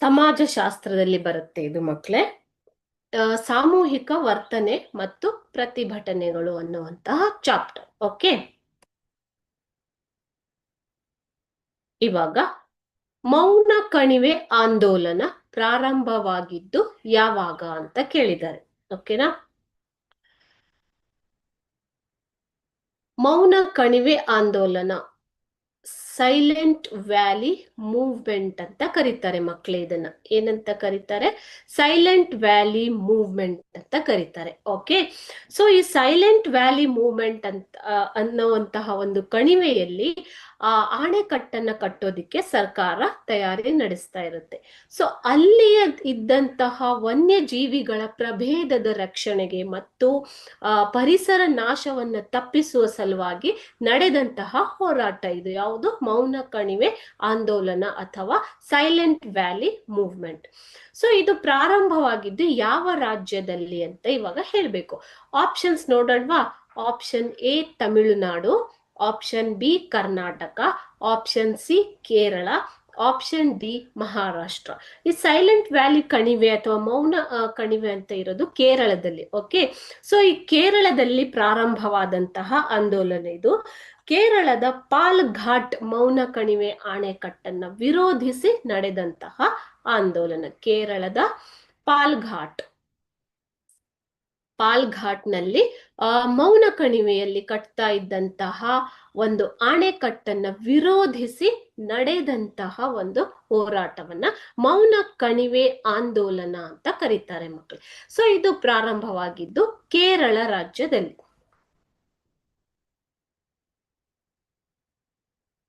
ಸಮಾಜಶಾಸ್ತ್ರದಲ್ಲಿ ಬರುತ್ತೆ ಇದು ಮಕ್ಕಳೇ. ಸಾಮೂಹಿಕ ವರ್ತನೆ ಮತ್ತು ಪ್ರತಿಭಟನೆಗಳು ಅನ್ನುವಂತಹ ಚಾಪ್ಟರ್. ಓಕೆ, ಇವಾಗ ಮೌನ ಕಣಿವೆ ಆಂದೋಲನ ಪ್ರಾರಂಭವಾಗಿದ್ದು ಯಾವಾಗ ಅಂತ ಕೇಳಿದ್ದಾರೆ. ಓಕೆನಾ? ಮೌನ ಕಣಿವೆ ಆಂದೋಲನ ಸೈಲೆಂಟ್ ವ್ಯಾಲಿ ಮೂವ್ಮೆಂಟ್ ಅಂತ ಕರೀತಾರೆ ಮಕ್ಕಳೇ. ಇದನ್ನ ಏನಂತ ಕರೀತಾರೆ? ಸೈಲೆಂಟ್ ವ್ಯಾಲಿ ಮೂವ್ಮೆಂಟ್ ಅಂತ ಕರೀತಾರೆ. ಓಕೆ, ಸೊ ಈ ಸೈಲೆಂಟ್ ವ್ಯಾಲಿ ಮೂವ್ಮೆಂಟ್ ಅಂತ ಅನ್ನುವಂತಹ ಒಂದು ಕಣಿವೆಯಲ್ಲಿ ಆಣೆಕಟ್ಟನ್ನ ಕಟ್ಟೋದಿಕ್ಕೆ ಸರ್ಕಾರ ತಯಾರಿ ನಡೆಸ್ತಾ ಇರುತ್ತೆ. ಸೊ ಅಲ್ಲಿ ಇದ್ದಂತಹ ವನ್ಯಜೀವಿಗಳ ಪ್ರಭೇದದ ರಕ್ಷಣೆಗೆ ಮತ್ತು ಪರಿಸರ ನಾಶವನ್ನ ತಪ್ಪಿಸುವ ಸಲುವಾಗಿ ನಡೆದಂತಹ ಹೋರಾಟ ಇದು. ಯಾವುದು? ಮೌನ ಕಣಿವೆ ಆಂದೋಲನ ಅಥವಾ ಸೈಲೆಂಟ್ ವ್ಯಾಲಿ ಮೂವ್ಮೆಂಟ್. ಸೊ ಇದು ಪ್ರಾರಂಭವಾಗಿದ್ದು ಯಾವ ರಾಜ್ಯದಲ್ಲಿ ಅಂತ ಇವಾಗ ಹೇಳ್ಬೇಕು. ಆಪ್ಷನ್ಸ್ ನೋಡೋಣವಾ? Option A Tamil Nadu, option B Karnataka, option C Kerala, option D Maharashtra. ಈ ಸೈಲೆಂಟ್ ವ್ಯಾಲಿ ಕಣಿವೆ ಅಥವಾ ಮೌನ ಕಣಿವೆ ಅಂತ ಇರೋದು ಕೇರಳದಲ್ಲಿ. ಓಕೆ, ಸೊ ಈ ಕೇರಳದಲ್ಲಿ ಪ್ರಾರಂಭವಾದಂತಹ ಆಂದೋಲನ ಇದು. ಕೇರಳದ ಪಾಲ್ಘಾಟ್ ಮೌನ ಕಣಿವೆ ಆಣೆಕಟ್ಟನ್ನ ವಿರೋಧಿಸಿ ನಡೆದಂತಹ ಆಂದೋಲನ. ಕೇರಳದ ಪಾಲ್ಘಾಟ್ನಲ್ಲಿ ಮೌನ ಕಣಿವೆಯಲ್ಲಿ ಕಟ್ತಾ ಇದ್ದಂತಹ ಒಂದು ಆಣೆಕಟ್ಟನ್ನ ವಿರೋಧಿಸಿ ನಡೆದಂತಹ ಒಂದು ಹೋರಾಟವನ್ನ ಮೌನ ಕಣಿವೆ ಆಂದೋಲನ ಅಂತ ಕರೀತಾರೆ ಮಕ್ಕಳು. ಸೊ ಇದು ಪ್ರಾರಂಭವಾಗಿದ್ದು ಕೇರಳ ರಾಜ್ಯದಲ್ಲಿ.